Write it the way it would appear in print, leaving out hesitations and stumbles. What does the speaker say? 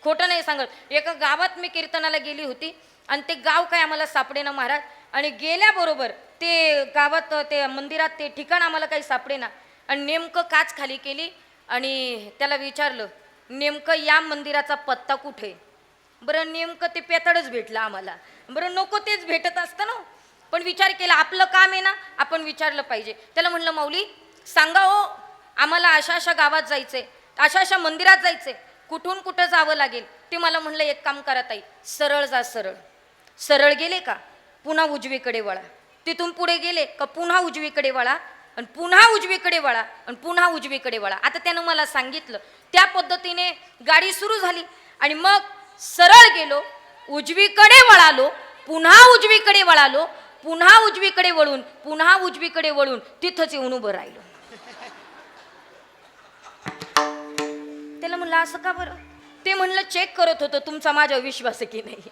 खोटं नाही सांगत। एका गावात मी कीर्तनाला गेली होती आणि ते गाव काय आम्हाला सापडेना महाराज, आणि गेल्याबरोबर ते गावात ते मंदिरात ते ठिकाण आम्हाला काही सापडेना, आणि नेमकं काच खाली केली आणि त्याला विचारलं नेमकं या मंदिराचा पत्ता कुठे? बरं नेमकं ते पेताडच भेटलं आम्हाला। बरं नको तेच भेटत असतं ना, पण विचार केला आपलं काम आहे ना, आपण विचारलं पाहिजे। त्याला म्हणलं माऊली सांगा हो, आम्हाला अशा अशा गावात जायचंय, अशा अशा मंदिरात जायचंय, कुठून कुठं जावं लागेल? ते मला म्हणलं एक काम करा ताई, सरळ जा, सरळ सरळ गेले का पुन्हा उजवीकडे वळा, तिथून पुढे गेले का पुन्हा उजवीकडे वळा, आणि पुन्हा उजवीकडे वळा, आणि पुन्हा उजवीकडे वळा। आता त्यानं मला सांगितलं, त्या पद्धतीने गाडी सुरू झाली आणि मग सरळ गेलो, उजवीकडे वळालो, पुन्हा उजवीकडे वळालो, पुन्हा उजवीकडे वळून पुन्हा उजवीकडे वळून तिथंच येऊन उभं राहिलो। त्याला म्हणलं असं का बरं? ते म्हणलं चेक करत होतं तुमचा माझ्यावर विश्वास आहे की नाही।